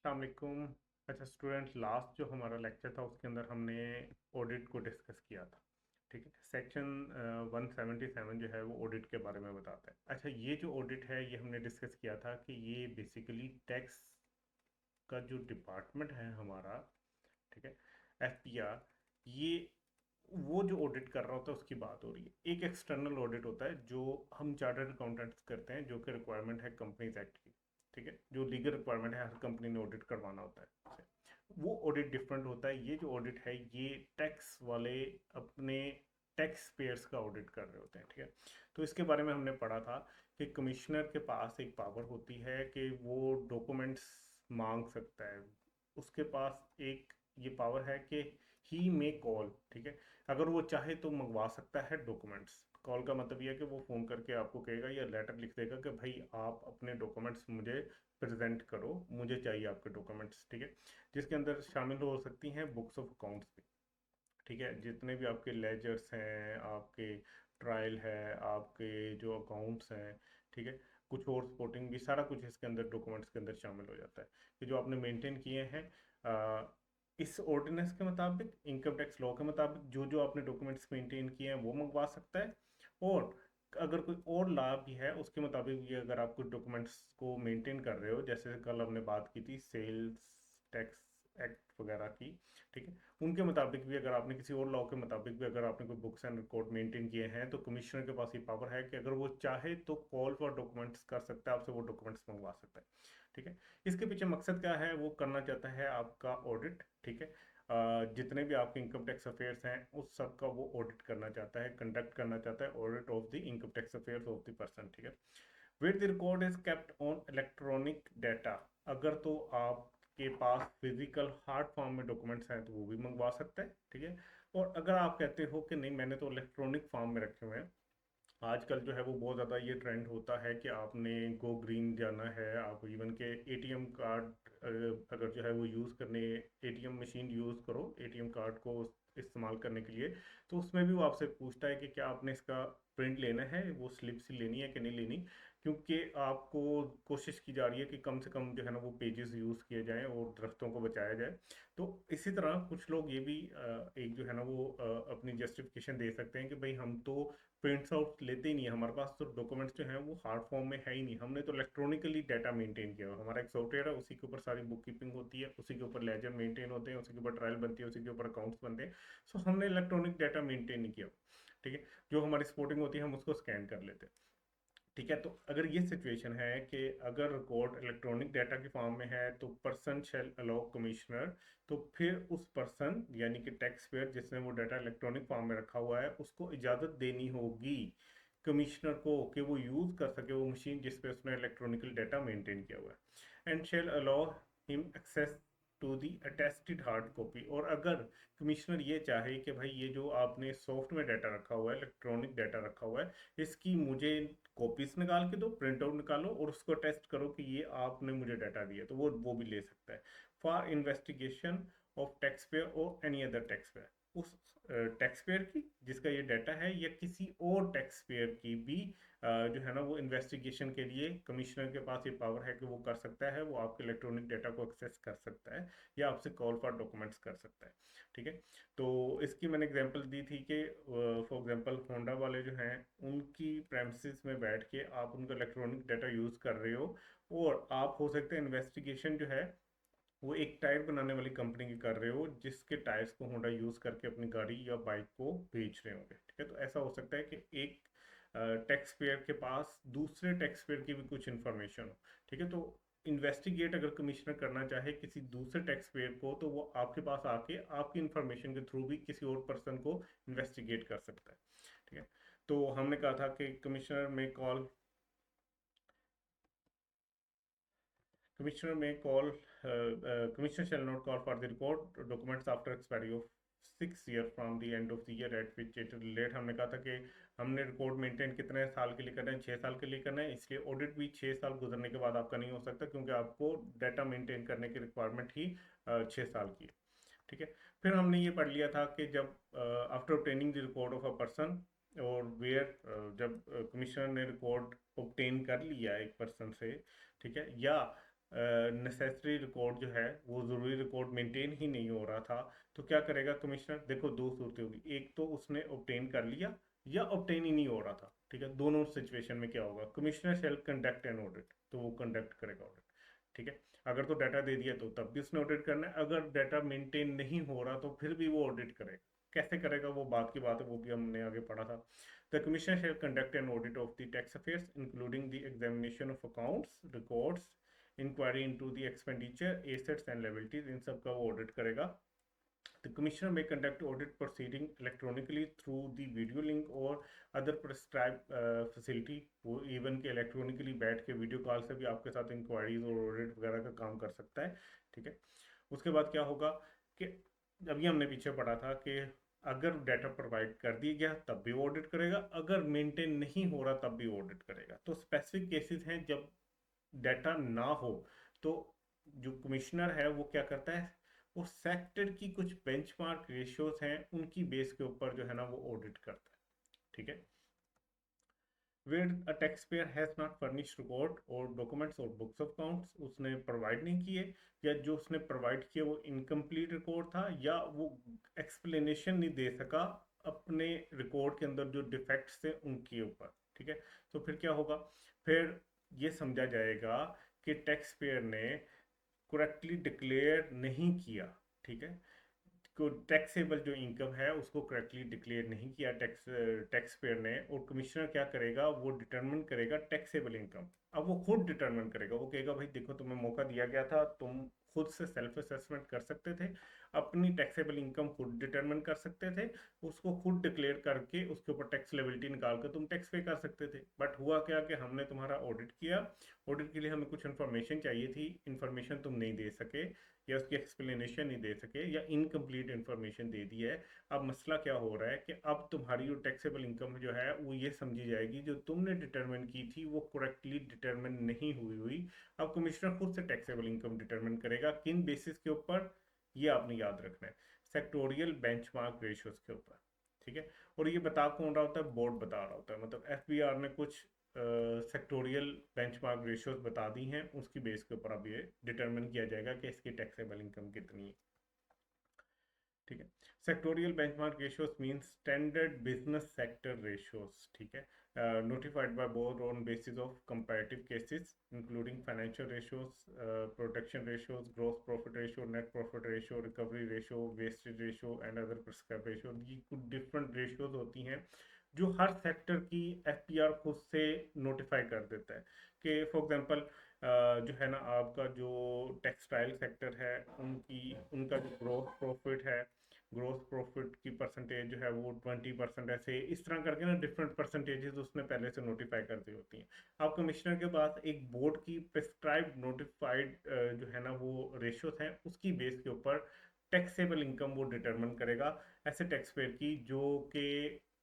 अस्सलाम वालेकुम। अच्छा स्टूडेंट, लास्ट जो हमारा लेक्चर था उसके अंदर हमने ऑडिट को डिस्कस किया था। ठीक है, सेक्शन 177 जो है वो ऑडिट के बारे में बताता है। अच्छा, ये जो ऑडिट है ये हमने डिस्कस किया था कि ये बेसिकली टैक्स का जो डिपार्टमेंट है हमारा, ठीक है, एफपीआर, ये वो जो ऑडिट कर रहा होता है उसकी बात हो रही है। एक एक्सटर्नल ऑडिट होता है जो हम चार्टर्ड अकाउंटेंट्स करते हैं, जो कि रिक्वायरमेंट है कंपनीज एक्ट की। ठीक है, जो लीगल रिक्वायरमेंट है हर कंपनी ने ऑडिट करवाना होता है उसे। वो ऑडिट डिफरेंट होता है। ये जो ऑडिट है ये टैक्स वाले अपने टैक्स पेयर्स का ऑडिट कर रहे होते हैं। ठीक है, तो इसके बारे में हमने पढ़ा था कि कमिश्नर के पास एक पावर होती है कि वो डॉक्यूमेंट्स मांग सकता है। उसके पास एक ये पावर है कि ही मे कॉल, ठीक है, अगर वो चाहे तो मंगवा सकता है डॉक्यूमेंट्स। कॉल का मतलब ये है कि वो फ़ोन करके आपको कहेगा या लेटर लिख देगा कि भाई आप अपने डॉक्यूमेंट्स मुझे प्रेजेंट करो, मुझे चाहिए आपके डॉक्यूमेंट्स। ठीक है, जिसके अंदर शामिल हो सकती हैं बुक्स ऑफ अकाउंट्स भी। ठीक है, जितने भी आपके लेजर्स हैं, आपके ट्रायल है, आपके जो अकाउंट्स हैं, ठीक है, कुछ और सपोर्टिंग भी, सारा कुछ इसके अंदर डॉक्यूमेंट्स के अंदर शामिल हो जाता है कि जो आपने मेंटेन किए हैं। इस ऑर्डिनेंस के मुताबिक, इनकम टैक्स लॉ के मुताबिक जो जो आपने डॉक्यूमेंट्स मेंटेन किए हैं वो मंगवा सकता है। और अगर कोई और लाभ भी है उसके मुताबिक भी, अगर आप कुछ डॉक्यूमेंट्स को मेंटेन कर रहे हो, जैसे कल हमने बात की थी सेल्स टैक्स एक्ट वगैरह की, ठीक है, उनके मुताबिक भी, अगर आपने किसी और लॉ के मुताबिक भी अगर आपने कोई बुक्स एंड रिकॉर्ड मेंटेन किए हैं, तो कमिश्नर के पास ये पावर है कि अगर वो चाहे तो कॉल फॉर डॉक्यूमेंट्स कर सकता है, आपसे वो डॉक्यूमेंट्स मंगवा सकता है। ठीक है, इसके पीछे मकसद क्या है, वो करना चाहता है आपका ऑडिट। ठीक है, जितने भी आपके इनकम टैक्स अफेयर्स हैं उस सब का वो ऑडिट करना चाहता है, कंडक्ट करना चाहता है, audit of the income tax affairs of the person. ठीक है, where the record is kept on electronic data. अगर तो आपके पास फिजिकल हार्ड फॉर्म में डॉक्यूमेंट्स हैं तो वो भी मंगवा सकते हैं। ठीक है, और अगर आप कहते हो कि नहीं मैंने तो इलेक्ट्रॉनिक फॉर्म में रखे हुए हैं, आजकल जो है वो बहुत ज़्यादा ये ट्रेंड होता है कि आपने गो ग्रीन जाना है, आप इवन के एटीएम कार्ड अगर जो है वो यूज़ करने, एटीएम मशीन यूज़ करो एटीएम कार्ड को इस्तेमाल करने के लिए, तो उसमें भी वो आपसे पूछता है कि क्या आपने इसका प्रिंट लेना है, वो स्लिप सी लेनी है कि नहीं लेनी, क्योंकि आपको कोशिश की जा रही है कि कम से कम जो है ना वो पेजेस यूज़ किए जाएं और दरख्तों को बचाया जाए। तो इसी तरह कुछ लोग ये भी एक जो है ना वो अपनी जस्टिफिकेशन दे सकते हैं कि भाई हम तो प्रिंट्स आउट लेते ही नहीं है, हमारे पास तो डॉक्यूमेंट्स जो हैं वो हार्ड फॉर्म में है ही नहीं, हमने तो इलेक्ट्रॉनिकली डाटा मेंटेन किया हुआ, हमारा एक सॉफ्टवेयर है उसी के ऊपर सारी बुक कीपिंग होती है, उसी के ऊपर लेजर मेंटेन होते हैं, उसी के ऊपर ट्रायल बनती है, उसी के ऊपर अकाउंट्स बनते हैं। सो हमने इलेक्ट्रॉनिक डाटा मेंटेन नहीं किया। ठीक है, जो हमारी सपोर्टिंग होती है हम उसको स्कैन कर लेते हैं। ठीक है, तो अगर ये सिचुएशन है कि अगर रिकॉर्ड इलेक्ट्रॉनिक डाटा की फॉर्म में है तो पर्सन शेल अलाउ कमिश्नर, तो फिर उस पर्सन यानी कि टैक्स पेयर जिसने वो डाटा इलेक्ट्रॉनिक फॉर्म में रखा हुआ है उसको इजाज़त देनी होगी कमिश्नर को कि वो यूज़ कर सके वो मशीन जिस पे उसने इलेक्ट्रॉनिकल डाटा मेंटेन किया हुआ है। And shall allow him access to the attested hard copy. और अगर कमिश्नर ये चाहे कि भाई ये जो आपने सॉफ्ट में डाटा रखा हुआ है, इलेक्ट्रॉनिक डाटा रखा हुआ है, इसकी मुझे कॉपीज निकाल के दो, प्रिंट आउट निकालो और उसको टेस्ट करो कि ये आपने मुझे डाटा दिया, तो वो भी ले सकता है for investigation of tax payer और एनी अदर टैक्स पेयर। उस टैक्स पेयर की जिसका ये डाटा है या किसी और टैक्स पेयर की भी जो है ना वो इन्वेस्टिगेशन के लिए कमिश्नर के पास ये पावर है कि वो कर सकता है, वो आपके इलेक्ट्रॉनिक डाटा को एक्सेस कर सकता है या आपसे कॉल फॉर डॉक्यूमेंट्स कर सकता है। ठीक है, तो इसकी मैंने एग्जांपल दी थी कि फॉर एग्जांपल होंडा वाले जो हैं उनकी प्रेमिसेस में बैठ के आप उनका इलेक्ट्रॉनिक डाटा यूज़ कर रहे हो, और आप हो सकता है इन्वेस्टिगेशन जो है वो एक टायर बनाने वाली कंपनी की कर रहे हो जिसके टायर्स को होंडा यूज़ करके अपनी गाड़ी या बाइक को बेच रहे होंगे। ठीक है, तो ऐसा हो सकता है कि एक टैक्स पेयर के पास दूसरे टैक्स पेयर की भी कुछ इन्फॉर्मेशन हो। ठीक है, तो इन्वेस्टिगेट अगर कमिश्नर करना चाहे किसी दूसरे टैक्स पेयर को, तो वो आपके पास आके आपकी इन्फॉर्मेशन के थ्रू भी किसी और पर्सन को इन्वेस्टिगेट कर सकता है। ठीक है, तो हमने कहा था कि Commissioner may call, Commissioner shall not call for the record documents after expiry of 6 years from the end of the year at which it relate। हमने कहा था कि हमने रिकॉर्ड मेंटेन कितने साल के लिए करना है, 6 साल के लिए करना है, इसलिए ऑडिट भी 6 साल गुजरने के बाद आपका नहीं हो सकता क्योंकि आपको डाटा मेंटेन करने की रिक्वायरमेंट ही 6 साल की है। ठीक है, फिर हमने ये पढ़ लिया था कि जब after obtaining the record of a person, और वेयर जब कमिश्नर ने रिकॉर्ड ऑब्टेन कर लिया एक पर्सन से, ठीक है, या नेसेसरी रिकॉर्ड जो है वो ज़रूरी रिकॉर्ड मेंटेन ही नहीं हो रहा था, तो क्या करेगा कमिश्नर? देखो दो सूरतें होगी, एक तो उसने ऑब्टेन कर लिया या ऑब्टेन ही नहीं हो रहा था, ठीक है। दोनों सिचुएशन में क्या होगा? Commissioner shall conduct an audit, तो वो कंडक्ट करेगा ऑडिट, ठीक है। अगर तो डाटा दे दिया तो तब भी उसने ऑडिट करना है, अगर डाटा मेंटेन नहीं हो रहा तो फिर भी वो ऑडिट करेगा। कैसे करेगा वो बात की बात है, वो भी हमने आगे पढ़ा था। The commissioner shall conduct an audit of the tax affairs including the examination of accounts, records, inquiry into the expenditure, assets and liabilities, इन सब का वो ऑडिट करेगा। The commissioner may conduct audit proceeding electronically through the video link or other prescribed facility। वो even के electronically बैठ के video call से भी आपके साथ इंक्वायरीज और ऑडिट वगैरह का काम कर सकता है, ठीक है। उसके बाद क्या होगा कि अभी हमने पीछे पढ़ा था कि अगर डाटा प्रोवाइड कर दिया गया तब भी वो ऑडिट करेगा, अगर मेंटेन नहीं हो रहा तब भी ऑडिट करेगा। तो स्पेसिफिक केसेस हैं जब डाटा ना हो, तो जो कमिश्नर है वो क्या करता है? वो सेक्टर की कुछ बेंचमार्क रेशियोज हैं उनकी बेस के ऊपर जो है ना वो ऑडिट करता है, ठीक है। Where a taxpayer has not furnish record और डॉक्यूमेंट्स और बुक्स ऑफ अकाउंट्स, उसने प्रोवाइड नहीं किए, या जो उसने प्रोवाइड किए वो इनकम्प्लीट रिकॉर्ड था, या वो एक्सप्लेनेशन नहीं दे सका अपने रिकॉर्ड के अंदर जो डिफेक्ट्स थे उनके ऊपर, ठीक है। तो फिर क्या होगा? फिर ये समझा जाएगा कि टैक्स पेयर ने करेक्टली डिक्लेयर नहीं किया, ठीक है। को टैक्सेबल जो इनकम है उसको करेक्टली डिक्लेयर नहीं किया टैक्स पेयर ने, और कमिश्नर क्या करेगा? वो डिटरमिन करेगा टैक्सेबल इनकम। अब वो खुद डिटरमिन करेगा, वो कहेगा भाई देखो तुम्हें मौका दिया गया था, तुम खुद से सेल्फ असेसमेंट कर सकते थे, अपनी टैक्सेबल इनकम खुद डिटरमिन कर सकते थे, उसको खुद डिक्लेयर करके उसके ऊपर टैक्स लेबिलिटी निकाल कर तुम टैक्स पे कर सकते थे। बट हुआ क्या कि हमने तुम्हारा ऑडिट किया, ऑडिट के लिए हमें कुछ इन्फॉर्मेशन चाहिए थी, इन्फॉर्मेशन तुम नहीं दे सके, या उसकी एक्सप्लेनेशन नहीं दे सके, या इनकम्प्लीट इन्फॉर्मेशन दे दी है। अब मसला क्या हो रहा है कि अब तुम्हारी जो टैक्सेबल इनकम जो है वो ये समझी जाएगी जो तुमने डिटरमिन की थी वो करेक्टली डिटरमिन नहीं हुई। अब कमिश्नर खुद से टैक्सेबल इनकम डिटरमिन करेगा, किन बेसिस के ऊपर? ये आपने याद रखना है, सेक्टोरियल बेंचमार्क रेशियोज के ऊपर, ठीक है। और ये बता कौन रहा होता है? बोर्ड बता रहा होता है, मतलब एफबीआर ने कुछ सेक्टोरियल बेंचमार्क रेशियोज बता दी हैं, उसकी बेस के ऊपर अब ये डिटरमिन किया जाएगा कि इसकी टैक्सेबल इनकम कितनी है, ठीक है। Sectoral benchmark ratios mean standard business sector ratios, ठीक है, notified by board on basis of comparative cases including financial ratios, production ratios, gross profit ratio, net profit ratio, recovery ratio, wastage ratio and other prescribed ratio। ये कुछ different ratios होती हैं जो हर sector की FPR खुद से notify कर देता है। कि फॉर एग्जांपल जो है ना आपका जो टेक्सटाइल सेक्टर है उनकी उनका जो ग्रोथ प्रॉफिट है, ग्रोथ प्रॉफिट की परसेंटेज जो है वो 20%, ऐसे इस तरह करके ना डिफरेंट परसेंटेजेस उसने पहले से नोटिफाई कर दी होती हैं। अब कमिश्नर के पास एक बोर्ड की प्रिस्क्राइब्ड नोटिफाइड जो है ना वो रेशियोज हैं, उसकी बेस के ऊपर टैक्सेबल इनकम वो डिटरमिन करेगा ऐसे टैक्स पेयर की जो कि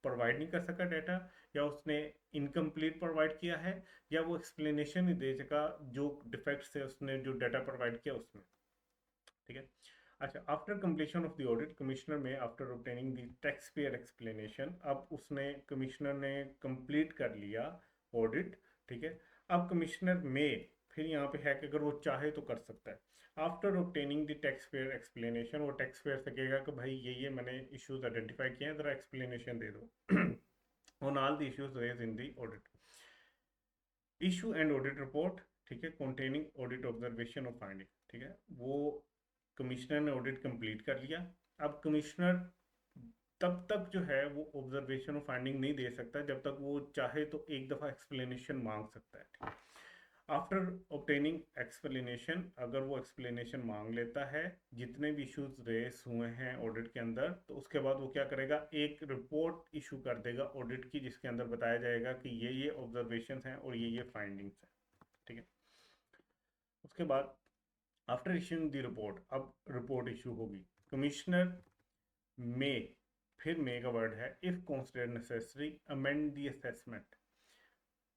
प्रोवाइड नहीं कर सका डाटा, या उसने इनकम्प्लीट प्रोवाइड किया है, या वो एक्सप्लेनेशन नहीं दे सका जो डिफेक्ट्स है उसने जो डाटा प्रोवाइड किया उसमें, ठीक है। अच्छा, after completion of the audit commissioner में after obtaining the tax payer explanation, अब उसने कमिश्नर ने कंप्लीट कर लिया ऑडिट, ठीक है। अब कमिश्नर में फिर यहाँ पे है कि अगर वो चाहे तो कर सकता है। After obtaining the tax payer explanation, वो टैक्स पेयर से कहेगा कि भाई ये मैंने इश्यूज आइडेंटिफाई किए हैं, ज़रा एक्सप्लेनेशन दे दो on all the issues raise in the audit. Issue and audit report, ठीक है, कॉन्टेनिंग ऑडिट ऑब्जर्वेशन और फाइंडिंग, ठीक है। वो कमिश्नर ने ऑडिट कंप्लीट कर लिया। अब कमिश्नर तब तक जो है वो ऑब्जर्वेशन और फाइंडिंग नहीं दे सकता, जब तक वो चाहे तो एक दफ़ा एक्सप्लेनेशन मांग सकता है। आफ्टर ऑब्टेनिंग एक्सप्लेनेशन, अगर वो एक्सप्लेनेशन मांग लेता है जितने भी इश्यूज रेस हुए हैं ऑडिट के अंदर, तो उसके बाद वो क्या करेगा? एक रिपोर्ट इशू कर देगा ऑडिट की, जिसके अंदर बताया जाएगा कि ये ऑब्जर्वेशन हैं और ये फाइंडिंग्स हैं, ठीक है। उसके बाद आफ्टर इशूइंग द रिपोर्ट, अब रिपोर्ट इशू होगी, कमिश्नर में, फिर मे का वर्ड है, if considered necessary amend the assessment.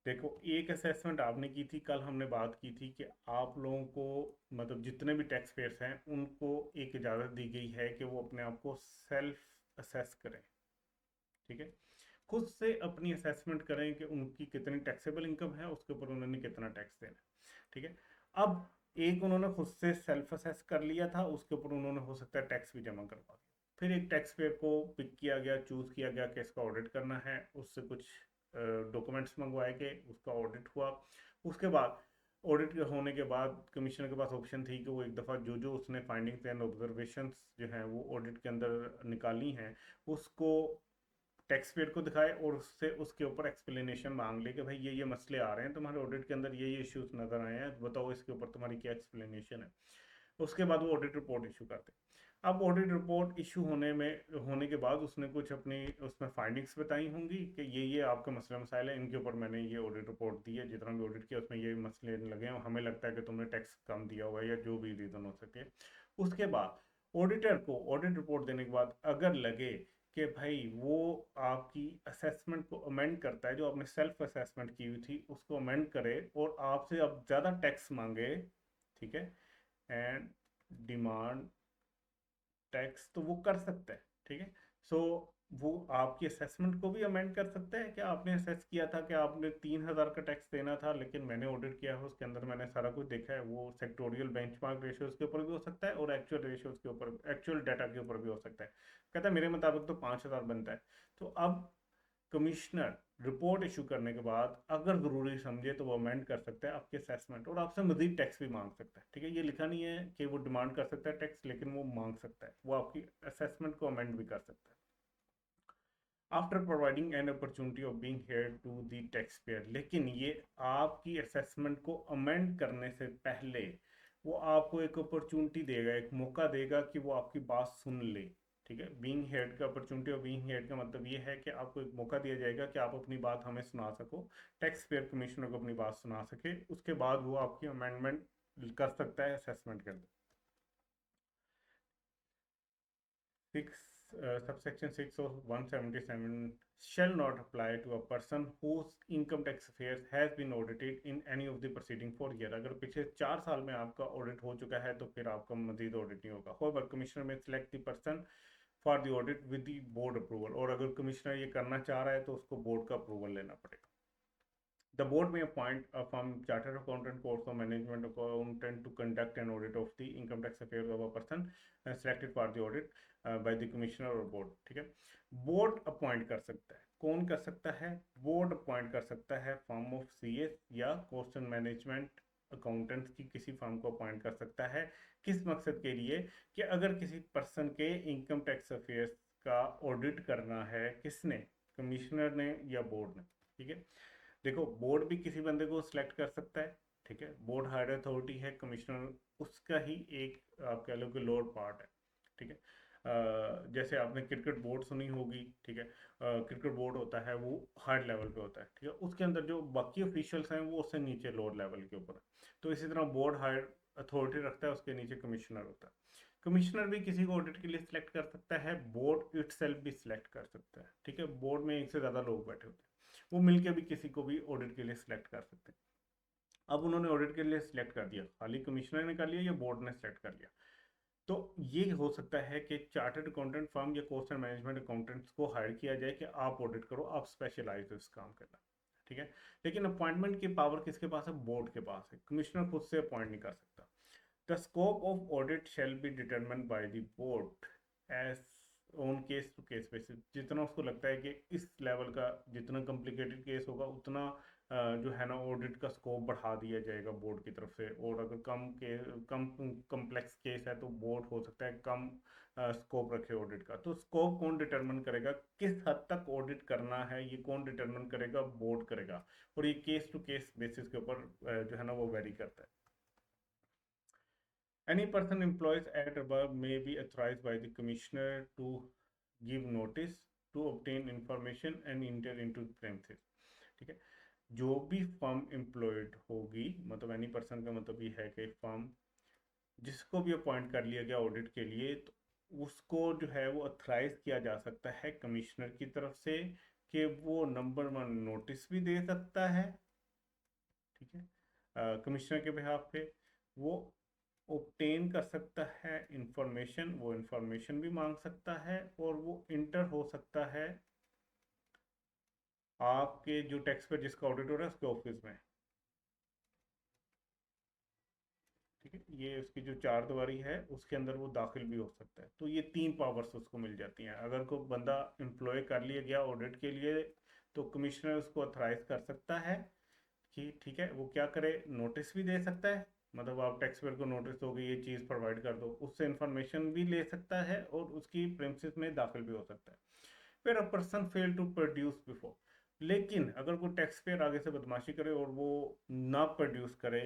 देखो एक असेसमेंट आपने की थी, कल हमने बात की थी कि आप लोगों को मतलब जितने भी टैक्स पेयर्स हैं उनको एक इजाज़त दी गई है कि वो अपने आप को सेल्फ असेस करें, ठीक है। खुद से अपनी असेसमेंट करें कि उनकी कितनी टैक्सेबल इनकम है, उसके ऊपर उन्होंने कितना टैक्स देना है, ठीक है। अब एक उन्होंने खुद से सेल्फ असेस कर लिया था, उसके ऊपर उन्होंने हो सकता है टैक्स भी जमा करवा दिया। फिर एक टैक्स पेयर को पिक किया गया, चूज किया गया कि इसका ऑडिट करना है, उससे कुछ डॉक्यूमेंट्स मंगवाए गए, उसका ऑडिट हुआ। उसके बाद ऑडिट होने के बाद कमिश्नर के पास ऑप्शन थी कि वो एक दफ़ा जो जो उसने फाइंडिंग्स एंड ऑब्जर्वेशंस जो हैं वो ऑडिट के अंदर निकाली हैं, उसको टैक्स पेयर को दिखाए और उससे उसके ऊपर एक्सप्लेनेशन मांग ले कि भाई ये मसले आ रहे हैं तुम्हारे ऑडिट के अंदर, ये इश्यूज नजर आए हैं, बताओ इसके ऊपर तुम्हारी क्या एक्सप्लेनेशन है। उसके बाद वो ऑडिट रिपोर्ट इशू करते। अब ऑडिट रिपोर्ट इशू होने के बाद उसने कुछ अपनी उसमें फाइंडिंग्स बताई होंगी कि ये आपके मसले मसाइल है, इनके ऊपर मैंने ये ऑडिट रिपोर्ट दी है, जितना भी ऑडिट किया उसमें ये मसले लगे हैं, हमें लगता है कि तुमने टैक्स कम दिया हुआ है या जो भी रीज़न हो सके। उसके बाद ऑडिटर को ऑडिट रिपोर्ट देने के बाद अगर लगे कि भाई वो आपकी असेसमेंट को अमेंड करता है, जो आपने सेल्फ असेसमेंट की हुई थी उसको अमेंड करे और आपसे अब ज़्यादा टैक्स मांगे, ठीक है, एंड डिमांड टैक्स, तो वो कर सकता है, ठीक है। सो वो आपकी असेसमेंट को भी अमेंड कर सकता है कि आपने असेस किया था कि आपने 3,000 का टैक्स देना था, लेकिन मैंने ऑडिट किया है उसके अंदर मैंने सारा कुछ देखा है, वो सेक्टोरियल बेंचमार्क रेशियोज के ऊपर भी हो सकता है और एक्चुअल रेशियोज के ऊपर, एक्चुअल डाटा के ऊपर भी हो सकता है। कहता है मेरे मुताबिक तो 5,000 बनता है। तो अब कमिश्नर रिपोर्ट इशू करने के बाद अगर ज़रूरी समझे तो वो अमेंड कर सकता है आपके असेसमेंट और आपसे मजीद टैक्स भी मांग सकता है, ठीक है। ये लिखा नहीं है कि वो डिमांड कर सकता है टैक्स, लेकिन वो मांग सकता है, वो आपकी असेसमेंट को अमेंड भी कर सकता है। After providing an opportunity of being heard to the taxpayer, लेकिन ये आपकी असेसमेंट को अमेंड करने से पहले वो आपको एक अपॉर्चुनिटी देगा, एक मौका देगा कि वो आपकी बात सुन ले, ठीक है। बीइंग हेड का अपॉर्चुनिटी और बीइंग हेड का मतलब ये है कि आपको एक मौका दिया जाएगा कि आप अपनी बात हमें सुना सको, टैक्स पेयर कमिश्नर को अपनी बात सुना सके, उसके बाद वो आपकी अमेंडमेंट कर सकता है असेसमेंट के अंदर। 6 subsection 6 of 177 shall not apply to a person whose income tax affairs has been audited in any of the preceding 4 year। अगर पिछले 4 साल में आपका ऑडिट हो चुका है तो फिर आपका मजीद ऑडिट नहीं होगा। however commissioner may select the person for the audit with the board approval, और अगर कमिश्नर ये करना चाह रहा है तो उसको बोर्ड का अप्रूवल लेना पड़ेगा। The board may appoint a firm chartered accountant, course or management accountant to conduct an audit of the income tax affairs of a person selected for the audit by the commissioner or board, ठीक है। Board appoint कर सकता है, कौन कर सकता है? Board appoint कर सकता है फर्म ऑफ सीए या कॉस्ट एंड मैनेजमेंट अकाउंटेंट्स की किसी फर्म को अपॉइंट कर सकता है। किस मकसद के लिए? कि अगर किसी पर्सन के इनकम टैक्स अफेयर्स का ऑडिट करना है, किसने? कमिश्नर ने या बोर्ड ने, ठीक है। देखो बोर्ड भी किसी बंदे को सिलेक्ट कर सकता है, ठीक है। बोर्ड हायर अथॉरिटी है, कमिश्नर उसका ही एक आप कह लो कि लोअर पार्ट है, ठीक है। जैसे आपने क्रिकेट बोर्ड सुनी होगी, ठीक है। क्रिकेट बोर्ड होता है वो हायर लेवल पे होता है, ठीक है। उसके अंदर जो बाकी ऑफिशियल्स हैं वो उससे नीचे लोअर लेवल के ऊपर है। तो इसी तरह बोर्ड हायर अथॉरिटी रखता है, उसके नीचे कमिश्नर होता है। कमिश्नर भी किसी को ऑडिट के लिए सिलेक्ट कर सकता है, बोर्ड इटसेल्फ भी सिलेक्ट कर सकता है, ठीक है। बोर्ड में एक से ज़्यादा लोग बैठे होते हैं, वो मिलके भी किसी को भी ऑडिट के लिए सिलेक्ट कर सकते हैं। अब उन्होंने ऑडिट के लिए सिलेक्ट कर दिया, खाली कमिश्नर ने कर लिया या बोर्ड ने सिलेक्ट कर लिया, तो ये हो सकता है कि चार्टर्ड अकाउंटेंट फर्म या कॉस्ट एंड मैनेजमेंट अकाउंटेंट्स को हायर किया जाए कि आप ऑडिट करो, आप स्पेशलाइज हो इस काम करना, ठीक है। लेकिन अपॉइंटमेंट की पावर किसके पास है? बोर्ड के पास है, कमिश्नर खुद से अपॉइंट नहीं कर सकता। The scope of audit shall be determined by the board as on case to case basis. जितना उसको लगता है कि इस लेवल का जितना कॉम्प्लिकेटेड केस होगा उतना जो है ना ऑडिट का स्कोप बढ़ा दिया जाएगा बोर्ड की तरफ से, और अगर कम कम्प्लेक्स केस है तो बोर्ड हो सकता है कम स्कोप रखे ऑडिट का। तो स्कोप कौन डिटरमिन करेगा, किस हद तक ऑडिट करना है, ये कौन डिटरमिन करेगा? बोर्ड करेगा, और ये केस टू केस बेसिस के ऊपर जो है ना वो वेरी करता है। Any person employed at above may be authorized by the commissioner to give notice to obtain information and enter into premises, ठीक है। जो भी फर्म एम्प्लॉयड होगी, मतलब एनी पर्सन का मतलब ये है कि फर्म जिसको भी अपॉइंट कर लिया गया ऑडिट के लिए, तो उसको जो है वो अथराइज किया जा सकता है कमिश्नर की तरफ से कि वो नंबर 1 नोटिस भी दे सकता है, ठीक है, कमिश्नर के बिहाफ पे। वो ऑब्टेन कर सकता है इंफॉर्मेशन, वो इंफॉर्मेशन भी मांग सकता है, और वो इंटर हो सकता है आपके जो टैक्स पर जिसका ऑडिट हो रहा है उसके ऑफिस में, ठीक ये उसकी जो चार दीवारी है उसके अंदर वो दाखिल भी हो सकता है। तो ये 3 पावर्स उसको मिल जाती हैं। अगर कोई बंदा एम्प्लॉय कर लिया गया ऑडिट के लिए तो कमिश्नर उसको अथराइज कर सकता है कि ठीक है वो क्या करे, नोटिस भी दे सकता है, मतलब आप टैक्स पेयर को नोटिस दोगे ये चीज़ प्रोवाइड कर दो, उससे इंफॉर्मेशन भी ले सकता है और उसकी प्रेमिसेस में दाखिल भी हो सकता है। फिर a person fail to produce before, लेकिन अगर कोई टैक्स पेयर आगे से बदमाशी करे और वो ना प्रोड्यूस करे,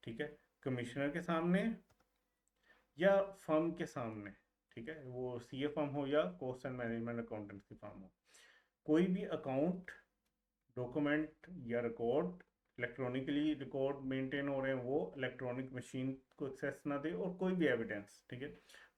ठीक है, कमिश्नर के सामने या फर्म के सामने, ठीक है, वो सीए फर्म हो या कॉस्ट एंड मैनेजमेंट अकाउंटेंट की फर्म हो, कोई भी अकाउंट, डॉक्यूमेंट या रिकॉर्ड इलेक्ट्रॉनिकली रिकॉर्ड मेंटेन हो रहे हैं वो इलेक्ट्रॉनिक मशीन को एक्सेस ना दे, और कोई भी एविडेंस, ठीक है,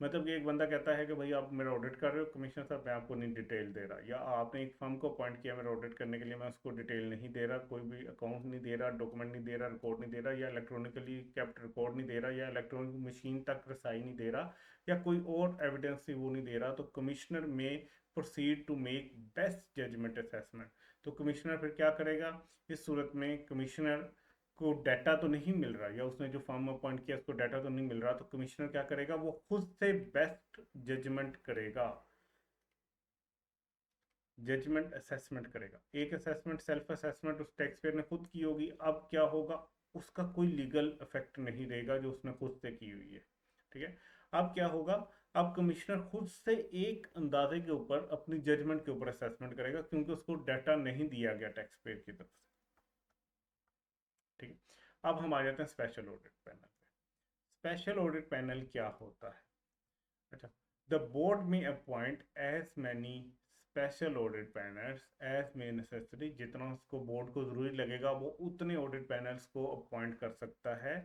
मतलब कि एक बंदा कहता है कि भाई आप मेरा ऑडिट कर रहे हो कमिश्नर साहब, मैं आपको नहीं डिटेल दे रहा, या आपने एक फर्म को अपॉइंट किया मेरा ऑडिट करने के लिए, मैं उसको डिटेल नहीं दे रहा, कोई भी अकाउंट नहीं दे रहा, डॉक्यूमेंट नहीं दे रहा, रिकॉर्ड नहीं दे रहा, या इलेक्ट्रॉनिकली कैप्ट रिकॉर्ड नहीं दे रहा, या इलेक्ट्रॉनिक मशीन तक रसाई नहीं दे रहा, या कोई और एविडेंस वो नहीं दे रहा, तो commissioner may proceed to make best judgment assessment. तो कमिश्नर फिर क्या करेगा, इस सूरत में कमिश्नर को डाटा तो नहीं मिल रहा, या उसने जो फर्म अपॉइंट किया उसको डाटा तो नहीं मिल रहा, तो कमिश्नर क्या करेगा, वो खुद से बेस्ट जजमेंट करेगा, जजमेंट असेसमेंट करेगा। एक असेसमेंट सेल्फ असेसमेंट उस टैक्स पेयर ने खुद की होगी, अब क्या होगा, उसका कोई लीगल इफेक्ट नहीं रहेगा जो उसने खुद से की हुई है, ठीक है। अब क्या होगा, अब कमिश्नर खुद से एक अंदाजे के ऊपर अपनी जजमेंट के ऊपर असेसमेंट करेगा, क्योंकि उसको डाटा नहीं दिया गया टैक्स पेयर की तरफ से, ठीक है। अब हम आ जाते हैं स्पेशल ऑडिट पैनल पे। स्पेशल ऑडिट पैनल क्या होता है, अच्छा, the board may appoint as many special audit panels as may necessary, जितना उसको बोर्ड को जरूरी लगेगा वो उतने ऑडिट पैनल्स को अपॉइंट कर सकता है,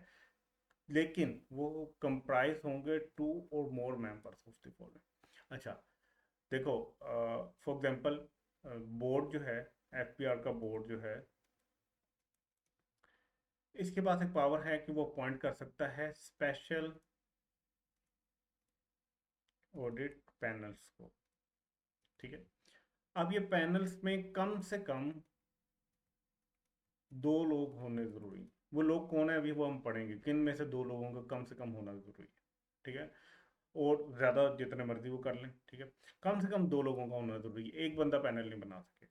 लेकिन वो कंप्राइज होंगे 2 और मोर मेंबर्स ऑफ द फॉलोइंग। अच्छा, देखो फॉर एग्जांपल बोर्ड जो है, एफपीआर का बोर्ड जो है, इसके पास एक पावर है कि वो अपॉइंट कर सकता है स्पेशल ऑडिट पैनल्स को, ठीक है। अब ये पैनल्स में कम से कम 2 लोग होने जरूरी, वो लोग कौन है अभी वो हम पढ़ेंगे, किन में से 2 लोगों का कम से कम होना जरूरी है, ठीक है, और ज़्यादा जितने मर्जी वो कर लें, ठीक है, कम से कम 2 लोगों का होना जरूरी है, एक बंदा पैनल नहीं बना सके।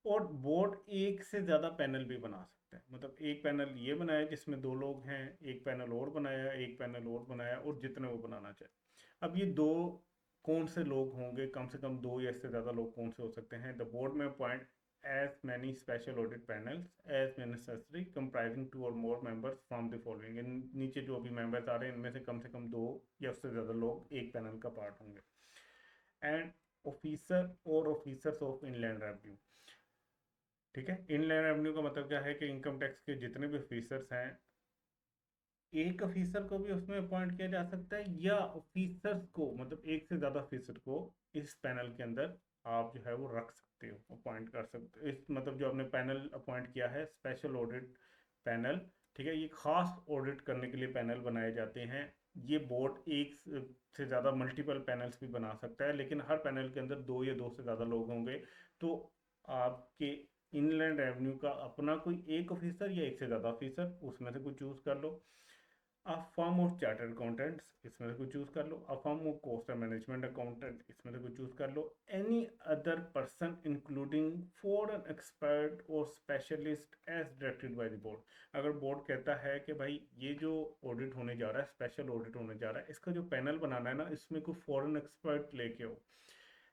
और बोर्ड एक से ज़्यादा पैनल भी बना सकते हैं, मतलब एक पैनल ये बनाया जिसमें 2 लोग हैं, एक पैनल और बनाया, एक पैनल और बनाया, और जितने वो बनाना चाहे। अब ये दो कौन से लोग होंगे, कम से कम 2 या इससे ज़्यादा लोग कौन से हो सकते हैं, the board may appoint as many special audit panels as necessary comprising 2 or more members from the following, इन नीचे जो भी मेंबर्स आ रहे हैं इनमें से कम 2 या उससे ज़्यादा लोग एक पैनल का पार्ट होंगे। एंड ऑफिसर और ऑफिसर्स ऑफ इनलैंड रेवेन्यू, ठीक है, इनलैंड रेवेन्यू का मतलब क्या है कि इनकम टैक्स के जितने भी ऑफिसर्स हैं, एक ऑफिसर को भी उसमें अपॉइंट किया जा सकता है, या ऑफिसर्स को मतलब एक से ज़्यादा ऑफिसर को इस पैनल के अंदर आप जो है वो रख सकते हो, अपॉइंट कर सकते हो, इस मतलब जो आपने पैनल अपॉइंट किया है स्पेशल ऑडिट पैनल, ठीक है, ये खास ऑडिट करने के लिए पैनल बनाए जाते हैं। ये बोर्ड एक से ज़्यादा मल्टीपल पैनल्स भी बना सकता है, लेकिन हर पैनल के अंदर 2 या 2 से ज़्यादा लोग होंगे। तो आपके इनलैंड रेवेन्यू का अपना कोई एक ऑफिसर या एक से ज़्यादा ऑफिसर, उसमें से कोई चूज़ कर लो। A firm of chartered accountants, इसमें से कोई चूज कर लो। A firm of cost and management accountant, इसमें से कोई चूज कर लो। Any other person including foreign expert और specialist as directed by the board. अगर बोर्ड कहता है कि भाई ये जो ऑडिट होने जा रहा है, स्पेशल ऑडिट होने जा रहा है, इसका जो पैनल बनाना है ना, इसमें कोई फॉरेन एक्सपर्ट लेके हो,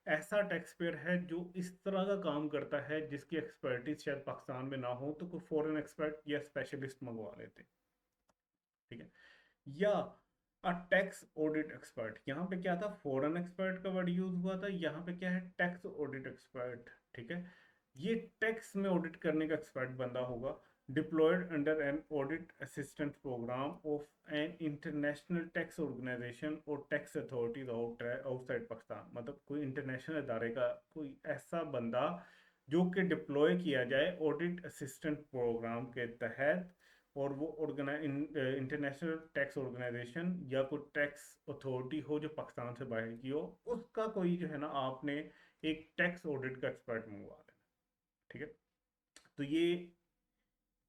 ऐसा टैक्स पेयर है जो इस तरह का काम करता है जिसकी एक्सपर्टीज शायद पाकिस्तान में ना हो, तो कोई फॉरेन एक्सपर्ट या स्पेशलिस्ट मंगवा लेते, ठीक है। या अ टैक्स ऑडिट एक्सपर्ट, यहाँ पे क्या था, फॉरेन एक्सपर्ट का वर्ड यूज हुआ था, यहाँ पे क्या है, टैक्स ऑडिट एक्सपर्ट, ठीक है। ये टैक्स में ऑडिट करने का एक्सपर्ट बंदा होगा, deployed under an audit assistant programme of an international tax organisation और टैक्स अथॉरिटीज आउटसाइड पाकिस्तान, मतलब कोई इंटरनेशनल इदारे का कोई ऐसा बंदा जो कि डिप्लॉय किया जाए ऑडिट असिस्टेंट प्रोग्राम के तहत, और वो इंटरनेशनल टैक्स ऑर्गेनाइजेशन या कोई टैक्स अथॉरिटी हो जो पाकिस्तान से बाहर की हो, उसका कोई जो है ना आपने एक टैक्स ऑडिट का एक्सपर्ट मंगवा लेना, ठीक है। तो ये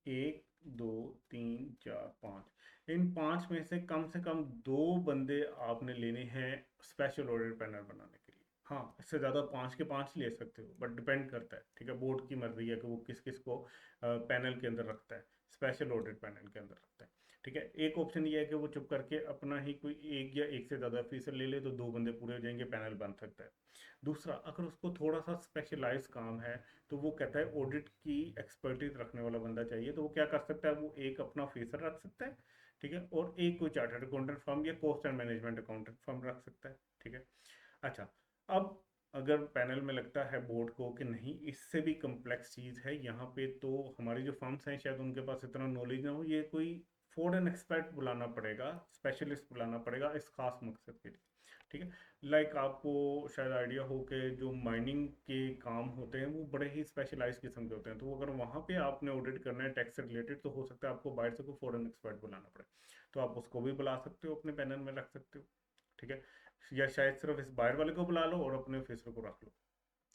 1 2 3 4 5, इन 5 में से कम 2 बंदे आपने लेने हैं स्पेशल ऑडिट पैनल बनाने के लिए। हाँ, इससे ज़्यादा 5 के 5 ले सकते हो, बट डिपेंड करता है, ठीक है, बोर्ड की मर्जी है कि वो किस किस को पैनल के अंदर रखता है, स्पेशल ऑडिट पैनल के अंदर रखता है। ठीक है, एक ऑप्शन ये है कि वो चुप करके अपना ही कोई एक या एक से ज़्यादा ऑफिसर ले ले, तो 2 बंदे पूरे हो जाएंगे, पैनल बन सकता है। दूसरा, अगर उसको थोड़ा सा स्पेशलाइज काम है, तो वो कहता है ऑडिट की एक्सपर्टीज रखने वाला बंदा चाहिए, तो वो क्या कर सकता है, वो एक अपना ऑफिसर रख सकता है, ठीक है, और एक कोई चार्टर्ड अकाउंटेंट फर्म या cost and management accountant firm रख सकता है, ठीक है। अच्छा, अब अगर पैनल में लगता है बोर्ड को कि नहीं, इससे भी कम्प्लेक्स चीज़ है यहाँ पे, तो हमारी जो फर्म्स हैं शायद उनके पास इतना नॉलेज ना हो, ये कोई फॉरेन एक्सपर्ट बुलाना पड़ेगा, स्पेशलिस्ट बुलाना पड़ेगा इस खास मकसद के लिए, ठीक है। लाइक आपको शायद आइडिया हो कि जो माइनिंग के काम होते हैं वो बड़े ही स्पेशलाइज किस्म के होते हैं, तो अगर वहाँ पे आपने ऑडिट करना है टैक्स से रिलेटेड, तो हो सकता है आपको बाहर से कोई फॉरेन एक्सपर्ट बुलाना पड़े, तो आप उसको भी बुला सकते हो, अपने पैनल में रख सकते हो, ठीक है। या शायद सिर्फ इस बाहर वाले को बुला लो और अपने ऑफिसर को रख लो।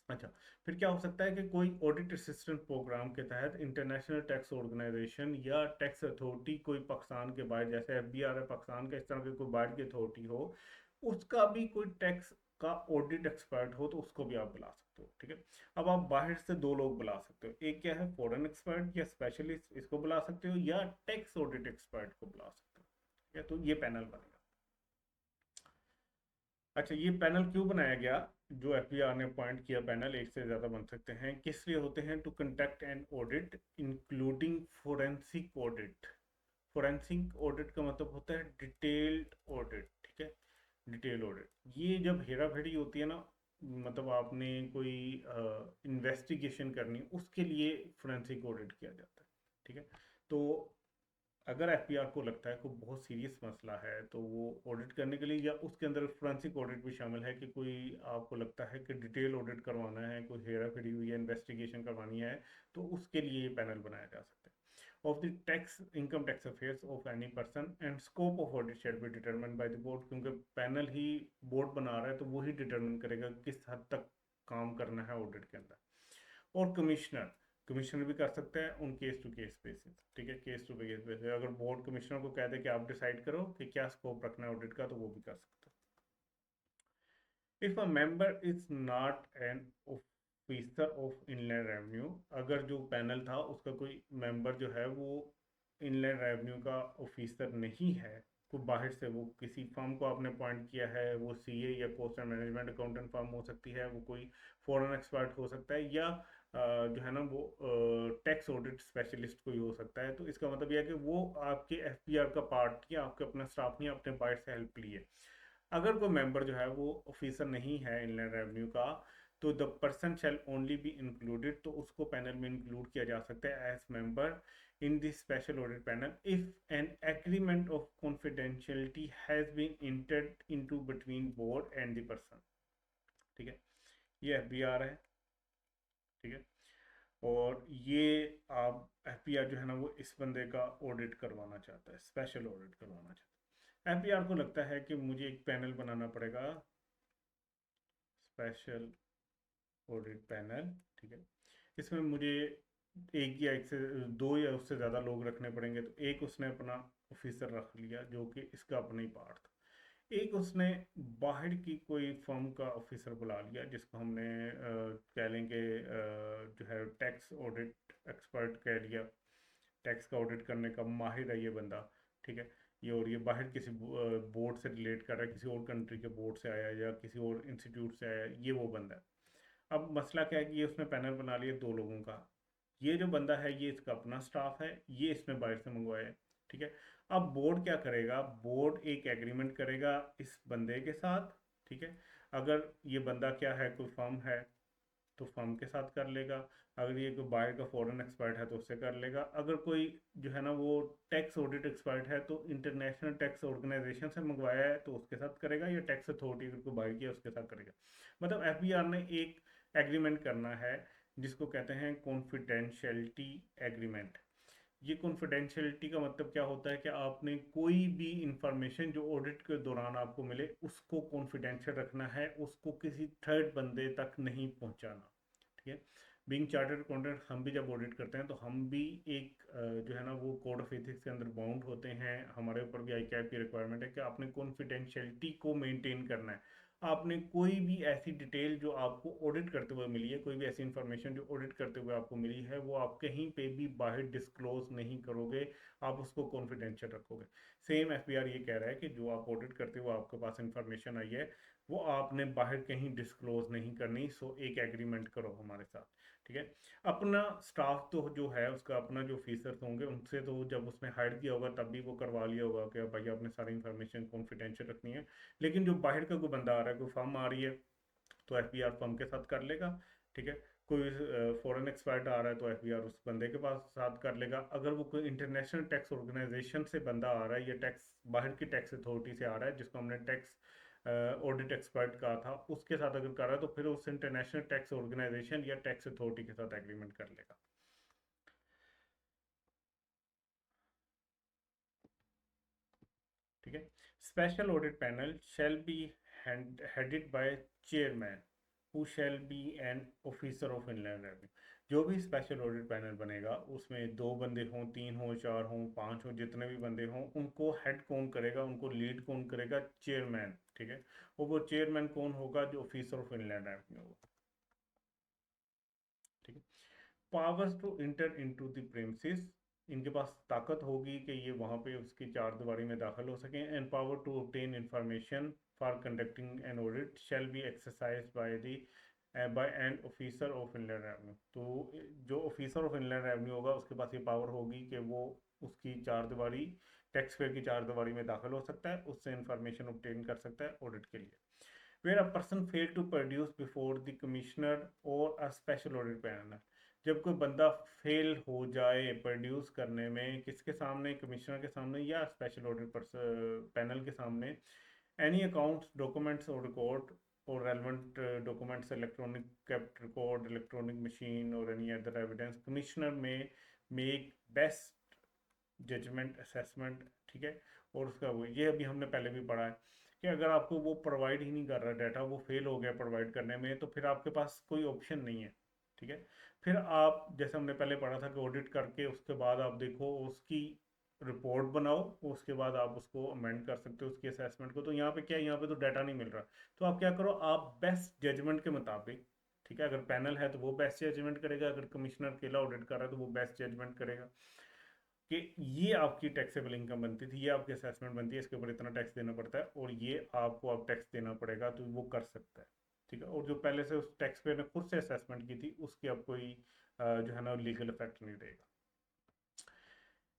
अच्छा, फिर क्या हो सकता है कि कोई ऑडिट असिस्टेंट प्रोग्राम के तहत इंटरनेशनल टैक्स ऑर्गेनाइजेशन या टैक्स अथॉरिटी, कोई पाकिस्तान के बाहर, जैसे एफबीआर है पाकिस्तान का, इस तरह की कोई बाहर की अथॉरिटी हो, उसका भी कोई टैक्स का ऑडिट एक्सपर्ट हो, तो उसको भी आप बुला सकते हो, ठीक है। अब आप बाहर से 2 लोग बुला सकते हो, एक क्या है, फॉरेन एक्सपर्ट या स्पेशलिस्ट, इसको बुला सकते हो, या टैक्स ऑडिट एक्सपर्ट को बुला सकते हो, ठीक है, तो ये पैनल बनेगा। अच्छा, ये पैनल क्यों बनाया गया, जो एफबीआर ने पॉइंट किया, पैनल एक से ज़्यादा बन सकते हैं, किस लिए होते हैं, to conduct an audit including forensic audit. Forensic audit का मतलब होता है डिटेल्ड ऑडिट, ठीक है, डिटेल ऑडिट। ये जब हेरा फेरी होती है ना, मतलब आपने कोई इन्वेस्टिगेशन करनी, उसके लिए फोरेंसिक ऑडिट किया जाता है, ठीक है। तो अगर एफपीआर को लगता है कोई बहुत सीरियस मसला है, तो वो ऑडिट करने के लिए, या उसके अंदर फोरेंसिक ऑडिट भी शामिल है कि कोई आपको लगता है कि डिटेल ऑडिट करवाना है, कोई हेरा फेरी हुई है, इन्वेस्टिगेशन करवानी है, तो उसके लिए ये पैनल बनाया जा सकता है। Of the tax income tax affairs of any person and scope of audit shall be determined bye the board, क्योंकि पैनल ही बोर्ड बना रहा है, तो वो ही डिटरमिन करेगा किस हद तक काम करना है ऑडिट के अंदर। और कमिश्नर, कमिश्नर भी कर सकते हैं उन केस टू केस बेसिस, ठीक है, केस टू केस बेसिस, अगर बोर्ड कमिश्नर को कह दे कि आप डिसाइड करो कि क्या स्कोप रखना है ऑडिट का, तो वो भी कर सकते हो। If a member is not an officer of inland revenue, अगर जो पैनल था उसका कोई मेंबर जो है वो इनलैंड रेवेन्यू का ऑफिसर नहीं है, तो बाहर से वो किसी फर्म को आपने अपॉइंट किया है, वो सीए या cost and management accountant firm हो सकती है, वो कोई फॉरेन एक्सपर्ट हो सकता है, या जो है ना वो टैक्स ऑडिट स्पेशलिस्ट कोई हो सकता है, तो इसका मतलब यह है कि वो आपके एफपीआर का पार्ट या आपके अपना स्टाफ नहीं, अपने बाहर से हेल्प लिए। अगर कोई मेंबर जो है वो ऑफिसर नहीं है इनलैंड रेवेन्यू का, तो the person shall only be included, तो उसको पैनल में इंक्लूड किया जा सकता है as member in this special audit panel if an agreement of confidentiality has been entered into between board and the person, ठीक है। ये एफबीआर है, ठीक है, और ये आप एफबीआर जो है ना वो इस बंदे का ऑडिट करवाना चाहता है, स्पेशल ऑडिट करवाना चाहता है। एफबीआर को लगता है कि मुझे एक पैनल बनाना पड़ेगा, स्पेशल ऑडिट पैनल, ठीक है, इसमें मुझे एक से दो या उससे ज़्यादा लोग रखने पड़ेंगे, तो एक उसने अपना ऑफिसर रख लिया जो कि इसका अपना ही पार्ट था, एक उसने बाहर की कोई फर्म का ऑफिसर बुला लिया, जिसको हमने कह लेंगे जो है टैक्स ऑडिट एक्सपर्ट कह लिया, टैक्स का ऑडिट करने का माहिर है ये बंदा, ठीक है, ये, और ये बाहर किसी बोर्ड से रिलेट कर रहा है, किसी और कंट्री के बोर्ड से आया या किसी और इंस्टीट्यूट से आया, ये वो बंदा है। अब मसला क्या है कि ये उसने पैनल बना लिया 2 लोगों का, ये जो बंदा है ये इसका अपना स्टाफ है, ये इसने बाहर से मंगवाया है, ठीक है। अब बोर्ड क्या करेगा, बोर्ड एक एग्रीमेंट करेगा इस बंदे के साथ, ठीक है, अगर ये बंदा क्या है, कोई फर्म है, तो फर्म के साथ कर लेगा, अगर ये कोई बाहर का फॉरेन एक्सपर्ट है तो उससे कर लेगा, अगर कोई जो है ना वो टैक्स ऑडिट एक्सपर्ट है तो इंटरनेशनल टैक्स ऑर्गेनाइजेशन से मंगवाया है तो उसके साथ करेगा, या टैक्स अथॉरिटी अगर कोई बाहर किया उसके साथ करेगा। मतलब एफबीआर ने एक एग्रीमेंट करना है जिसको कहते हैं कॉन्फिडेंशियलिटी एग्रीमेंट। ये कॉन्फिडेंशियलिटी का मतलब क्या होता है कि आपने कोई भी इंफॉर्मेशन जो ऑडिट के दौरान आपको मिले उसको कॉन्फिडेंशियल रखना है, उसको किसी थर्ड बंदे तक नहीं पहुंचाना, ठीक है। बीइंग चार्टर्ड अकाउंटेंट हम भी जब ऑडिट करते हैं तो हम भी एक जो है ना वो कोड ऑफ एथिक्स के अंदर बाउंड होते हैं। हमारे ऊपर भी ICAP की रिक्वायरमेंट है कि आपने कॉन्फिडेंशियलिटी को मेंटेन करना है। आपने कोई भी ऐसी डिटेल जो आपको ऑडिट करते हुए मिली है, कोई भी ऐसी इंफॉर्मेशन जो ऑडिट करते हुए आपको मिली है, वो आप कहीं पे भी बाहर डिस्क्लोज नहीं करोगे, आप उसको कॉन्फिडेंशियल रखोगे। सेम FBR ये कह रहा है कि जो आप ऑडिट करते हुए आपके पास इंफॉर्मेशन आई है वो आपने बाहर कहीं डिस्क्लोज नहीं करनी। सो एक एग्रीमेंट करो हमारे साथ, ठीक है। अपना स्टाफ तो जो है उसका अपना जो ऑफिसर्स होंगे उनसे तो जब उसने हायर किया होगा तब भी वो करवा लिया होगा कि भाई आपने सारी इंफॉर्मेशन कॉन्फिडेंशियल रखनी है। लेकिन जो बाहर का कोई बंदा आ रहा है, कोई फर्म आ रही है, तो FBR फर्म के साथ कर लेगा, ठीक है। कोई फॉरेन एक्सपर्ट आ रहा है तो FBR उस बंदे के पास साथ कर लेगा। अगर वो कोई इंटरनेशनल टैक्स ऑर्गेनाइजेशन से बंदा आ रहा है या टैक्स बाहर की टैक्स अथॉरिटी से आ रहा है, जिसको हमने टैक्स ऑडिट एक्सपर्ट कहा था, उसके साथ अगर कर रहा है तो फिर उस इंटरनेशनल टैक्स ऑर्गेनाइजेशन या टैक्स अथॉरिटी के साथ एग्रीमेंट कर लेगा, ठीक है। Special audit panel shall be headed by chairman who shall be N officer of inland revenue. जो भी स्पेशल ऑडिट पैनल बनेगा उसमें 2 बंदे हों, 3 हों, 4 हों, 5 हों, जितने भी बंदे हों, उनको हेड कौन करेगा, उनको लीड कौन करेगा? चेयरमैन, ठीक है। और वो चेयरमैन कौन होगा? जो ऑफिसर ऑफ इनलैंड रेवेन्यू होगा, ठीक है। Powers to enter into the premises, इनके पास ताकत होगी कि ये वहाँ पे उसकी चार दीवारी में दाखिल हो सकें। And power to obtain information for conducting an audit shall be exercise by the by an officer of inland revenue. तो जो ऑफिसर ऑफ इनलैंड रेवेन्यू होगा उसके पास ये पावर होगी कि वो उसकी चार दीवारी, टैक्स पेयर की चार दीवारी में दाखिल हो सकता है, उससे इंफॉर्मेशन ऑब्टेन कर सकता है ऑडिट के लिए। Where a person failed to produce before the commissioner or a special audit panel, जब कोई बंदा फेल हो जाए प्रोड्यूस करने में, किसके सामने? कमिश्नर के सामने या स्पेशल ऑडिट पैनल के सामने। एनी अकाउंट्स, डॉक्यूमेंट्स और रिकॉर्ड और relevant documents, electronic kept record, electronic machine और एनी अदर एविडेंस, कमिश्नर में मेक बेस्ट जजमेंट असेसमेंट, ठीक है। और उसका वो ये अभी हमने पहले भी पढ़ा है कि अगर आपको वो प्रोवाइड ही नहीं कर रहा डाटा, वो फेल हो गया प्रोवाइड करने में, तो फिर आपके पास कोई ऑप्शन नहीं है, ठीक है। फिर आप जैसे हमने पहले पढ़ा था कि ऑडिट करके उसके बाद आप देखो उसकी रिपोर्ट बनाओ, उसके बाद आप उसको अमेंड कर सकते हो उसकी असेसमेंट को। तो यहाँ पे क्या है, यहाँ पे तो डाटा नहीं मिल रहा, तो आप क्या करो, आप बेस्ट जजमेंट के मुताबिक, ठीक है, अगर पैनल है तो वो बेस्ट जजमेंट करेगा, अगर कमिश्नर अकेला ऑडिट कर रहा है तो वो बेस्ट जजमेंट करेगा कि ये आपकी टैक्सेबल इनकम बनती थी, ये आपकी असेसमेंट बनती है, इसके ऊपर इतना टैक्स देना पड़ता है और ये आपको अब टैक्स देना पड़ेगा, तो वो कर सकता है, ठीक है। और जो पहले से उस टैक्स पेयर ने खुद से असेसमेंट की थी उसकी अब कोई जो है ना लीगल इफेक्ट नहीं रहेगा।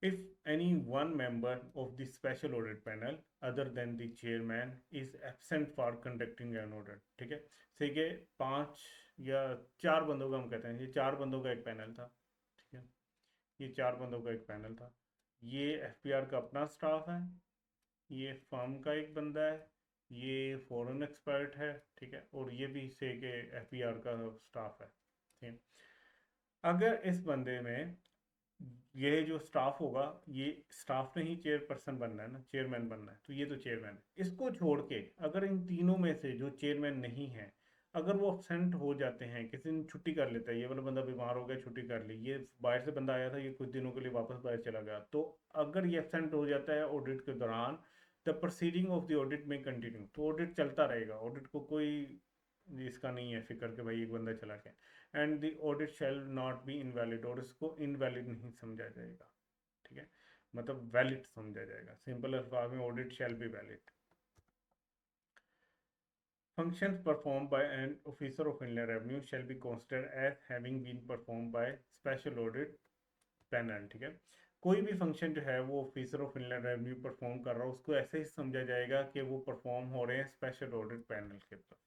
If any one member of the special audit panel other than the chairman is absent for conducting an audit, ठीक है। ठीक है, 5 या 4 बंदों का हम कहते हैं, ये 4 बंदों का एक पैनल था, ठीक है। ये 4 बंदों का एक पैनल था। ये FBR का अपना स्टाफ है, ये फर्म का एक बंदा है, ये फॉरेन एक्सपर्ट है, ठीक है। और ये भी से के FBR का स्टाफ है, ठीक है। अगर इस बंदे में ये जो स्टाफ होगा, ये स्टाफ ने ही चेयरपर्सन बनना है ना, चेयरमैन बनना है, तो ये तो चेयरमैन है। इसको छोड़ के अगर इन तीनों में से जो चेयरमैन नहीं है, अगर वो अपसेंट हो जाते हैं, किसी दिन छुट्टी कर लेता है, ये वाला बंदा बीमार हो गया, छुट्टी कर ली, ये बाहर से बंदा आया था, ये कुछ दिनों के लिए वापस बाहर चला गया, तो अगर ये अपसेंट हो जाता है ऑडिट के दौरान, the proceeding of the audit में कंटिन्यू, तो ऑडिट चलता रहेगा, ऑडिट को कोई इसका नहीं है फिक्र कि भाई एक बंदा चला गया। And the audit shall not be invalid, और इसको इनवैलिड नहीं समझा जाएगा, ठीक है, मतलब वैलिड समझा जाएगा। सिंपल अल्फाज में audit shall be valid. Functions performed by an officer of Inland Revenue shall be considered as having been performed by special audit panel, ठीक है। कोई भी फंक्शन जो है वो officer of inland revenue perform कर रहा है, उसको ऐसे ही समझा जाएगा कि वो परफॉर्म हो रहे हैं स्पेशल ऑडिट पैनल के ऊपर।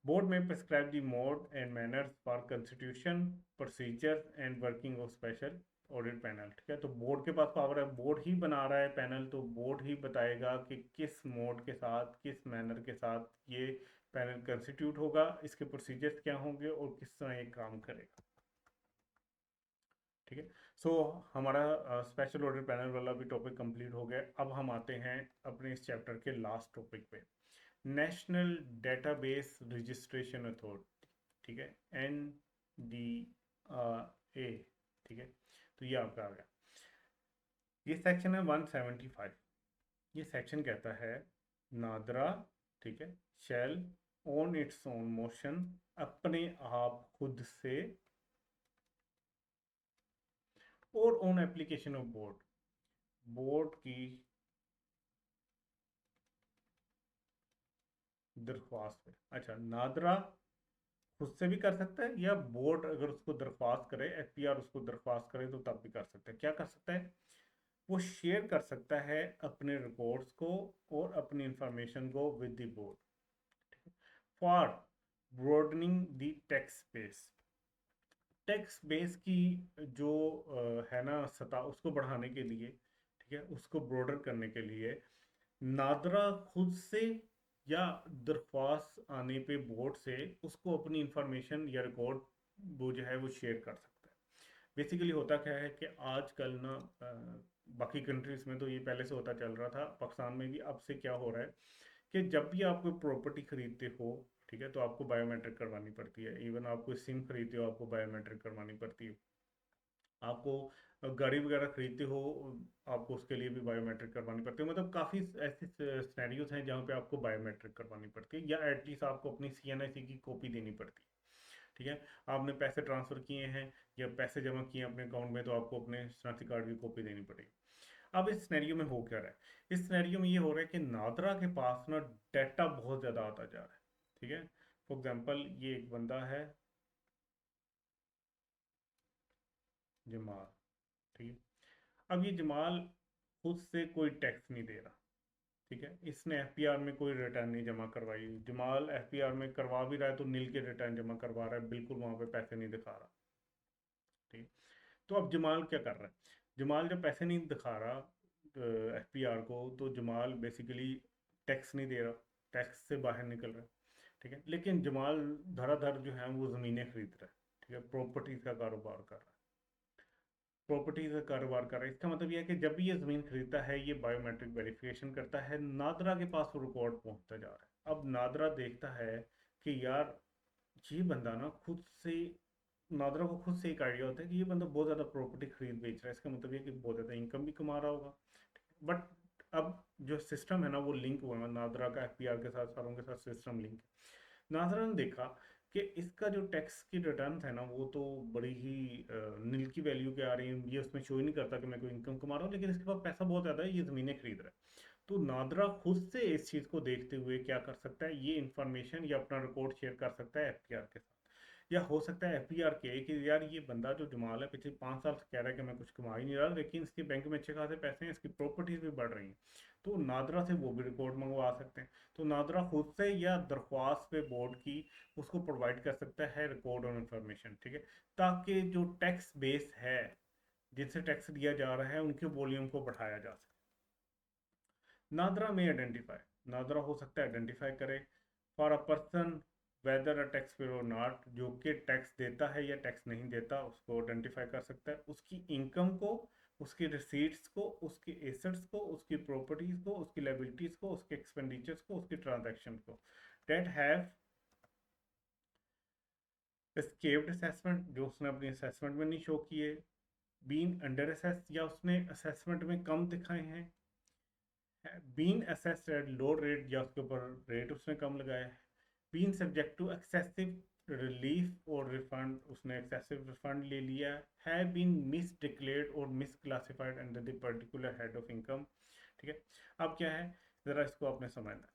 बोर्ड में prescribe the mode and manners for constitution, procedure and working of special audit panel, ठीक है। तो बोर्ड के पास पावर है, बोर्ड ही बना रहा है पैनल, तो बोर्ड ही बताएगा कि किस मोड के साथ, किस मैनर के साथ ये पैनल कंस्टिट्यूट होगा, इसके प्रोसीजर्स क्या होंगे और किस तरह ये काम करेगा, ठीक है। सो हमारा स्पेशल ऑडिट पैनल वाला भी टॉपिक कंप्लीट हो गया। अब हम आते हैं अपने इस चैप्टर के लास्ट टॉपिक पे, नेशनल डेटाबेस रजिस्ट्रेशन अथॉरिटी, ठीक है, NDA, ठीक है। तो ये आपका आ गया। ये सेक्शन है 175। ये सेक्शन कहता है नादरा, ठीक है, शैल ऑन इट्स ओन मोशन, अपने आप खुद से, और on application of board, board की दरख्वास्त पे। अच्छा, नादरा खुद से भी कर सकता है, या बोर्ड अगर उसको दरख्वास्त करे, एफपीआर उसको दरख्वास्त करे, तो तब भी कर सकता है। क्या कर सकता है? वो शेयर कर सकता है अपने रिकॉर्ड्स को और अपनी इंफॉर्मेशन को with the board for broadening the tax base. Tax base की जो है ना सतह, उसको बढ़ाने के लिए, ठीक है, उसको ब्रॉडर करने के लिए नादरा खुद से या दरख्वास्त आने पे बोर्ड से उसको अपनी इंफॉर्मेशन या रिकॉर्ड वो जो है वो शेयर कर सकता है। बेसिकली होता क्या है कि आजकल ना बाकी कंट्रीज में तो ये पहले से होता चल रहा था, पाकिस्तान में भी अब से क्या हो रहा है कि जब भी आप कोई प्रॉपर्टी खरीदते हो, ठीक है, तो आपको बायोमेट्रिक करवानी पड़ती है। इवन आप कोई सिम खरीदते हो, आपको बायोमेट्रिक करवानी पड़ती है। आपको गाड़ी वगैरह खरीदते हो, आपको उसके लिए भी बायोमेट्रिक करवानी पड़ती है। मतलब काफ़ी ऐसे सिनेरियोज हैं जहाँ पे आपको बायोमेट्रिक करवानी पड़ती है, या एटलीस्ट आपको अपनी CNIC की कॉपी देनी पड़ती है। ठीक है, आपने पैसे ट्रांसफ़र किए हैं या पैसे जमा किए हैं अपने अकाउंट में, तो आपको अपने शनाख्ती कार्ड की कॉपी देनी पड़ेगी। अब इस सिनेरियो में हो क्या रहा है? इस सिनेरियो में ये हो रहा है कि नादरा के पास ना डाटा बहुत ज़्यादा आता जा रहा है। ठीक है, फॉर एग्जाम्पल ये एक बंदा है जमाल, ठीक है। अब ये जमाल खुद से कोई टैक्स नहीं दे रहा, ठीक है। इसने एफपीआर में कोई रिटर्न नहीं जमा करवाई। जमाल एफपीआर में करवा भी रहा है तो नील के रिटर्न जमा करवा रहा है, बिल्कुल वहां पे पैसे नहीं दिखा रहा, ठीक है। तो अब जमाल क्या कर रहा है? जमाल जब पैसे नहीं दिखा रहा एफपीआर को, तो जमाल बेसिकली टैक्स नहीं दे रहा, टैक्स से बाहर निकल रहा है, ठीक है। लेकिन जमाल धड़ाधड़ जो है वो ज़मीनें खरीद रहा है, ठीक है, प्रॉपर्टीज का कारोबार कर रहा है, प्रॉपर्टीज का कारोबार कर रहा है। इसका मतलब यह है कि जब भी ये ज़मीन खरीदता है, ये बायोमेट्रिक वेरिफिकेशन करता है, नादरा के पास वो रिकॉर्ड पहुंचता जा रहा है। अब नादरा देखता है कि यार ये बंदा ना खुद से, नादरा को खुद से एक आइडिया होता है कि ये बंदा बहुत ज़्यादा प्रॉपर्टी खरीद बेच रहा है, इसका मतलब ये कि बहुत ज़्यादा इनकम भी कमा रहा होगा। बट अब जो सिस्टम है ना वो लिंक हुआ है, नादरा का एफपीआर के साथ, सारों के साथ सिस्टम लिंक है। नादरा ने देखा कि इसका जो टैक्स की रिटर्न है ना वो तो बड़ी ही नील की वैल्यू के आ रही है, ये उसमें शो ही नहीं करता कि मैं कोई इनकम कमा रहा हूँ, लेकिन इसके पास पैसा बहुत ज़्यादा है, ये ज़मीनें खरीद रहा है। तो नादरा खुद से इस चीज़ को देखते हुए क्या कर सकता है, ये इंफॉर्मेशन या अपना रिकॉर्ड शेयर कर सकता है एफपीआर के साथ। या हो सकता है एफपीआर के कि यार ये बंदा जो जमाल है पिछले 5 साल से कह रहा है कि मैं कुछ कमा ही नहीं रहा, लेकिन इसके बैंक में अच्छे खासे पैसे हैं, इसकी प्रॉपर्टीज भी बढ़ रही हैं, तो नादरा से वो भी रिकॉर्ड मंगवा सकते हैं। तो नादरा खुद से या दरख्वास्त पे बोर्ड की उसको प्रोवाइड कर सकता है रिकॉर्ड और इन्फॉर्मेशन, ठीक है, ताकि जो टैक्स बेस है जिनसे टैक्स लिया जा रहा है उनके वॉल्यूम को बढ़ाया जा सके। नादरा में आइडेंटिफाई, नादरा हो सकता है आइडेंटिफाई करे for a person whether a tax payer और नॉट, जो कि टैक्स देता है या टैक्स नहीं देता, उसको आइडेंटिफाई कर सकता है, उसकी इनकम को, उसकी रिसीट्स को, उसके एसेट्स को, उसकी प्रॉपर्टीज को, उसकी लाइबिलिटीज को, उसके एक्सपेंडिचर्स को, उसके ट्रांजैक्शन को डेट हैव एस्केप्ड असेसमेंट, जो उसने अपनी असेसमेंट में नहीं शो किए, बीन अंडर असेस, या उसने असेसमेंट में कम दिखाए हैं, been assessed at low rate, या उसके ऊपर रेट उसने कम लगाया है, been subject to excessive relief और रिफंड, उसने एक्सेसिव रिफंड ले लिया है, बीन मिस डिक्लेयर्ड और misclassified under the particular head of income, ठीक है। अब क्या है, ज़रा इसको आपने समझना है।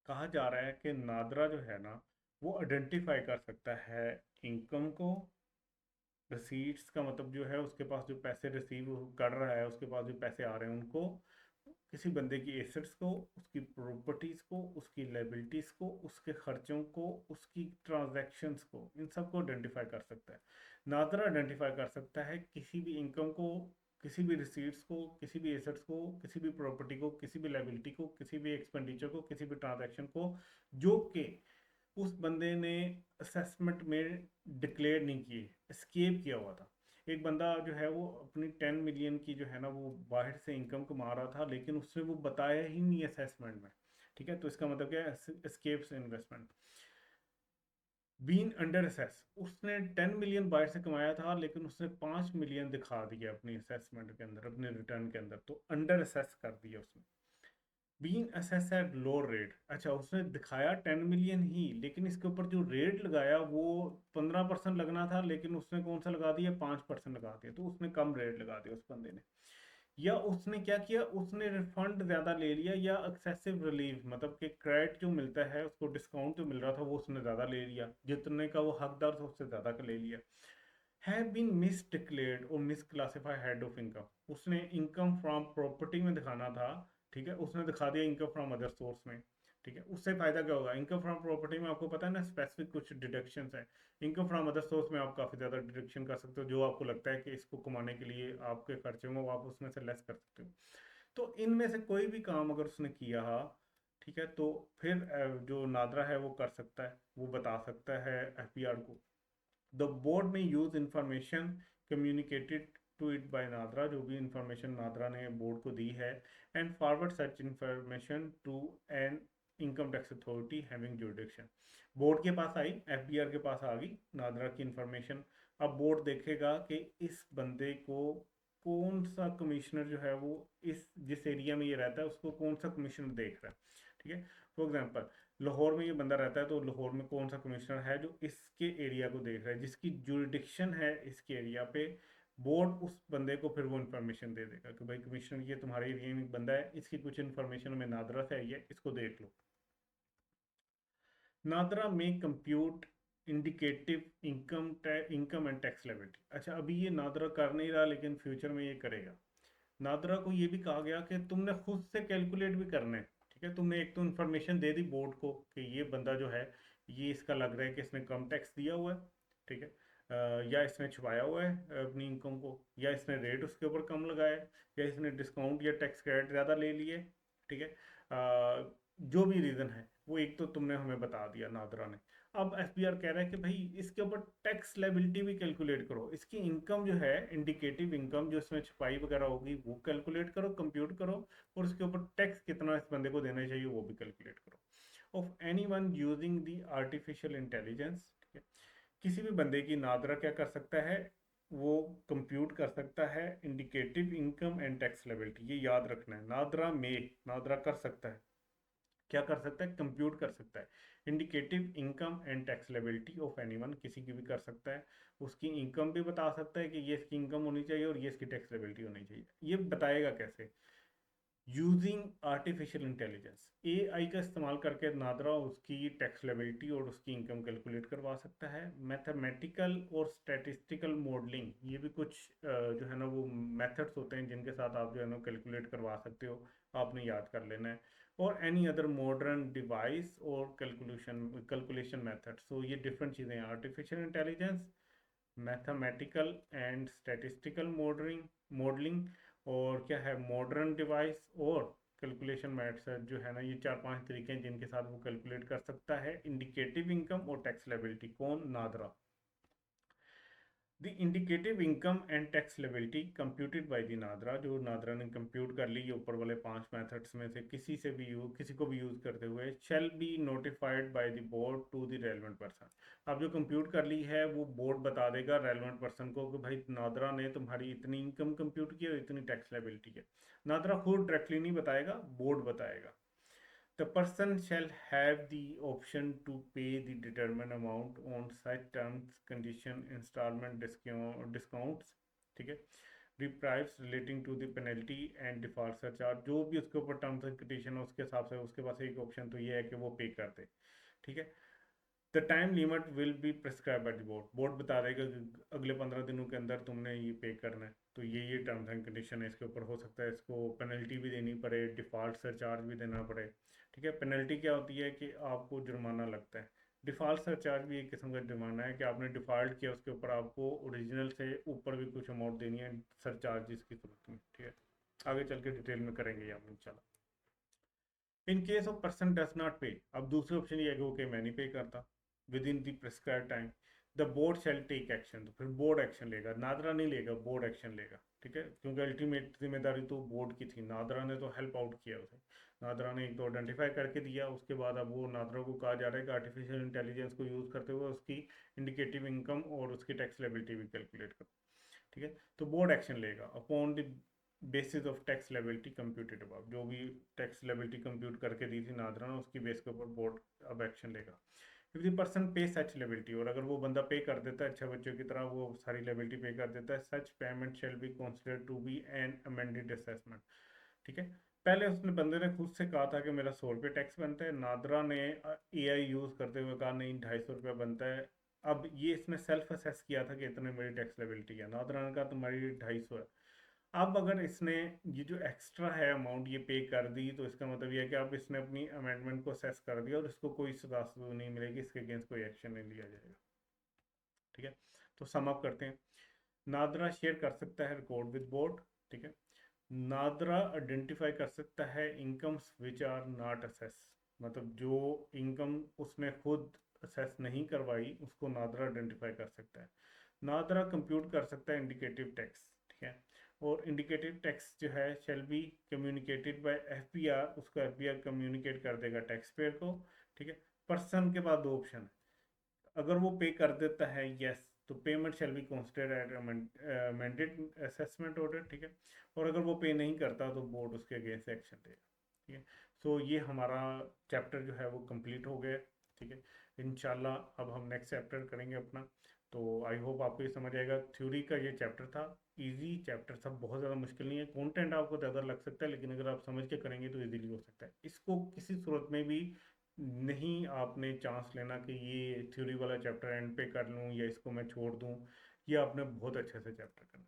कहा जा रहा है कि नादरा जो है ना वो आइडेंटिफाई कर सकता है इनकम को, रिसीट्स का मतलब जो है उसके पास जो पैसे रिसीव कर रहा है, उसके पास जो पैसे आ रहे हैं उनको, किसी बंदे की एसेट्स को, उसकी प्रॉपर्टीज को, उसकी लाइबिलिटीज को, उसके खर्चों को, उसकी ट्रांजैक्शंस को, इन सबको आइडेंटिफाई कर सकता है। नादरा आइडेंटिफाई कर सकता है किसी भी इनकम को, किसी भी रिसीट्स को, किसी भी एसेट्स को, किसी भी प्रॉपर्टी को, किसी भी लाइबिलिटी को, किसी भी एक्सपेंडिचर को, किसी भी ट्रांजैक्शन को, जो कि उस बंदे ने असेसमेंट में डिक्लेयर नहीं किए, एस्केप किया हुआ था। एक बंदा जो है वो अपनी 10 मिलियन की जो है ना वो बाहर से इनकम कमा रहा था, लेकिन उसने वो बताया ही नहीं असेसमेंट में, ठीक है। तो इसका मतलब क्या है, escapes investment. Been under assess, उसने 10 मिलियन बाहर से कमाया था लेकिन उसने 5 मिलियन दिखा दिया अपनी असेसमेंट के अंदर, अपने रिटर्न के अंदर, तो अंडर असेस कर दिया उसने। Been assess at low rate, अच्छा उसने दिखाया 10 मिलियन ही, लेकिन इसके ऊपर जो रेट लगाया वो 15% लगना था, लेकिन उसने कौन सा लगा दिया, 5% लगा दिया, तो उसने कम रेट लगा दिया उस बंदे ने। या उसने क्या किया, उसने रिफंड ज्यादा ले लिया, या एक्सेसिव रिलीफ, मतलब कि क्रेडिट जो मिलता है उसको, डिस्काउंट जो मिल रहा था वो उसने ज्यादा ले लिया, जितने का वो हकदार था उससे ज्यादा का ले लिया। हैव बीन मिस डिक्लेयर्ड और miss classify head of income, उसने इनकम फ्रॉम प्रॉपर्टी में दिखाना था, ठीक है, उसने दिखा दिया इनकम फ्रॉम अदर सोर्स में। ठीक है, उससे फायदा क्या होगा, इनकम फ्रॉम प्रॉपर्टी में आपको पता है ना स्पेसिफिक कुछ डिडक्शंस है। इनकम फ्रॉम अदर सोर्स में आप काफी ज्यादा डिडक्शन कर सकते हो, जो आपको लगता है कि इसको कमाने के लिए आपके खर्चे होंगे वो आप उसमें से लेस कर सकते हो। तो इनमें से कोई भी काम अगर उसने किया, ठीक है, तो फिर जो नादरा है वो कर सकता है, वो बता सकता है एफपीआर को। The board may use information communicated to it by NADRA, जो भी इंफॉर्मेशन नादरा ने बोर्ड को दी है, and forward such information to an income tax authority having jurisdiction. Board के पास आई, एफबीआर के पास आ गई नादरा की इंफॉर्मेशन। अब बोर्ड देखेगा कि इस बंदे को कौन सा कमिश्नर जो है वो, इस जिस एरिया में ये रहता है उसको कौन सा कमिश्नर देख रहा है। ठीक है, फॉर एग्जाम्पल लाहौर में ये बंदा रहता है, तो लाहौर में कौन सा कमिश्नर है जो इसके एरिया को देख रहा है, जिसकी जुरिडिक्शन है इसके एरिया पे। बोर्ड उस बंदे को फिर वो इन्फॉर्मेशन दे देगा कि भाई कमिश्नर ये तुम्हारे एरिया में एक बंदा है, इसकी कुछ इन्फॉर्मेशन में नादरा से आई है, इसको देख लो। नादरा में compute indicative income and tax levity. अच्छा अभी ये नादरा कर नहीं रहा लेकिन फ्यूचर में ये करेगा। नादरा को ये भी कहा गया कि तुमने खुद से कैलकुलेट भी करना है। ठीक है, तुमने एक तो इन्फॉर्मेशन दे दी बोर्ड को कि ये बंदा जो है, ये इसका लग रहा है कि इसने कम टैक्स दिया हुआ है, ठीक है, या इसने छुपाया हुआ है अपनी इनकम को, या इसने रेट उसके ऊपर कम लगाया है, या इसने डिस्काउंट या टैक्स क्रेडिट ज़्यादा ले लिए। ठीक है, जो भी रीज़न है वो एक तो तुमने हमें बता दिया नादरा ने। अब एफबीआर कह रहा है कि भाई इसके ऊपर टैक्स लायबिलिटी भी कैलकुलेट करो, इसकी इनकम जो है इंडिकेटिव इनकम जो इसमें छुपाई वगैरह होगी वो कैलकुलेट करो, कंप्यूट करो, और उसके ऊपर टैक्स कितना इस बंदे को देना चाहिए वो भी कैलकुलेट करो। Of any one using the artificial intelligence, ठीक है, किसी भी बंदे की नादरा क्या कर सकता है, वो कंप्यूट कर सकता है indicative income and tax liability. ये याद रखना है, नादरा में, नादरा कर सकता है, क्या कर सकता है, कंप्यूट कर सकता है indicative income and tax liability of anyone, किसी की भी कर सकता है। उसकी इनकम भी बता सकता है कि ये इसकी इनकम होनी चाहिए और ये इसकी टैक्स लायबिलिटी होनी चाहिए। ये बताएगा कैसे, यूजिंग आर्टिफिशियल इंटेलिजेंस, एआई का इस्तेमाल करके नादरा उसकी टैक्स लायबिलिटी और उसकी इनकम कैलकुलेट करवा सकता है। मैथमेटिकल और स्टैटिस्टिकल मॉडलिंग, ये भी कुछ जो है ना वो मेथड्स होते हैं जिनके साथ आप जो है ना कैलकुलेट करवा सकते हो, आपने याद कर लेना है। और एनी अदर मॉडर्न डिवाइस और कैलकुलेशन मेथड, सो ये डिफरेंट चीज़ें हैं, artificial intelligence, mathematical and statistical modelling, और क्या है, मॉडर्न डिवाइस और कैलकुलेशन मेथड, जो है ना ये 4-5 तरीके हैं जिनके साथ वो कैलकुलेट कर सकता है इंडिकेटिव इनकम और टैक्स लायबिलिटी। कौन, NADRA. The indicative income and tax liability computed by the NADRA, जो नादरा ने कंप्यूट कर ली ये ऊपर वाले 5 मेथड्स में से किसी से भी किसी को भी यूज करते हुए, shall be notified by the board to the relevant person. अब जो कंप्यूट कर ली है वो बोर्ड बता देगा रेलेवेंट पर्सन को कि भाई नादरा ने तुम्हारी इतनी इनकम कंप्यूट की और इतनी टैक्स लायबिलिटी है। नादरा खुद डायरेक्टली नहीं बताएगा, बोर्ड बताएगा। The person shall have the option to pay the determined amount on such terms, condition, installment discounts, ठीक है, deprives relating to the penalty and default surcharge, जो भी उसके ऊपर टर्म्स एंड कंडीशन है उसके हिसाब से उसके पास एक ऑप्शन तो ये है कि वो पे कर दे। ठीक है, the time limit will be prescribe bye the board, board बता देगा कि अगले 15 दिनों के अंदर तुमने ये पे करना है, तो ये टर्म्स एंड कंडीशन है, इसके ऊपर हो सकता है इसको पेनल्टी भी देनी पड़े, डिफ़ॉल्ट सरचार्ज भी देना पड़े। ठीक है, पेनल्टी क्या होती है कि आपको जुर्माना लगता है, डिफ़ॉल्ट सरचार्ज भी एक किस्म का जुर्माना है कि आपने डिफ़ॉल्ट किया उसके ऊपर आपको ओरिजिनल से ऊपर भी कुछ अमाउंट देनी है सरचार्ज की सूरत में। ठीक है, आगे चल के डिटेल में करेंगे हम इंशाल्लाह। In case of person does not पे, अब दूसरी ऑप्शन ये है कि ओके मैं नहीं पे करता within the prescribe time, the board shall take action, तो फिर बोर्ड एक्शन लेगा, नादरा नहीं लेगा, बोर्ड एक्शन लेगा, ठीक है, क्योंकि अल्टीमेट जिम्मेदारी तो बोर्ड की थी, नादरा ने तो हेल्प आउट किया उसे, नादरा ने एक तो आइडेंटिफाई करके दिया, उसके बाद अब वो नादरा को कहा जा रहा है कि आर्टिफिशियल इंटेलिजेंस को यूज़ करते हुए उसकी इंडिकेटिव इनकम और उसकी टैक्स लेबिलिटी भी कैलकुलेट करो, ठीक है। तो बोर्ड एक्शन लेगा upon the basis of tax liability computed above, जो भी टैक्स लेबिलिटी कंप्यूट करके दी थी नादरा ने, उसकी बेस के ऊपर बोर्ड अब एक्शन लेगा। इफ द पर्सन पे सच लेबिलिटी, और अगर वो बंदा पे कर देता है अच्छे बच्चों की तरह, वो सारी लेबिलिटी पे कर देता है, such payment shall be considered to be an amended assessment, ठीक है। पहले उसने बंदे ने खुद से कहा था कि मेरा 100 रुपये टैक्स बनता है, नादरा ने AI यूज़ करते हुए कहा नहीं 250 रुपये बनता है। अब ये इसने सेल्फ असेस किया था कि इतने मेरी टैक्स लेबिलिटी है, नादरा ने कहा तुम्हारी 250 है। अब अगर इसने ये जो एक्स्ट्रा है अमाउंट ये पे कर दी, तो इसका मतलब ये है कि अब इसने अपनी अमेंडमेंट को असेस कर दिया और इसको कोई सजा नहीं मिलेगी, इसके अगेंस्ट कोई एक्शन नहीं लिया जाएगा, ठीक है। तो सम अप करते हैं, नादरा शेयर कर सकता है रिकॉर्ड विद बोर्ड, ठीक है। नादरा आइडेंटिफाई कर सकता है incomes which are not assess, मतलब जो इनकम उसने खुद असेस नहीं करवाई उसको नादरा आइडेंटिफाई कर सकता है। नादरा कंप्यूट कर सकता है इंडिकेटिव टैक्स, ठीक है। और इंडिकेटिव टैक्स जो है shall be communicated bye FBR, उसको FBR कम्युनिकेट कर देगा टैक्स पेयर को, ठीक है। पर्सन के बाद दो ऑप्शन है, अगर वो पे कर देता है यस, तो payment shall be considered at amended assessment order, ठीक है। और अगर वो पे नहीं करता तो बोर्ड उसके अगेंस्ट एक्शन लेगा, ठीक है। सो ये हमारा चैप्टर जो है वो कंप्लीट हो गया, ठीक है। इंशाल्लाह अब हम नेक्स्ट चैप्टर करेंगे अपना, तो आई होप आपको ये समझ आएगा। थ्योरी का ये चैप्टर था, इजी चैप्टर था, बहुत ज़्यादा मुश्किल नहीं है, कंटेंट आपको ज़्यादा लग सकता है लेकिन अगर आप समझ के करेंगे तो इजीली हो सकता है। इसको किसी सूरत में भी नहीं आपने चांस लेना कि ये थ्योरी वाला चैप्टर एंड पे कर लूँ या इसको मैं छोड़ दूँ, ये आपने बहुत अच्छे से चैप्टर करना,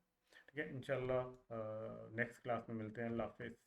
ठीक है। इंशाल्लाह नेक्स्ट क्लास में मिलते हैं, अल्लाह हाफिज़।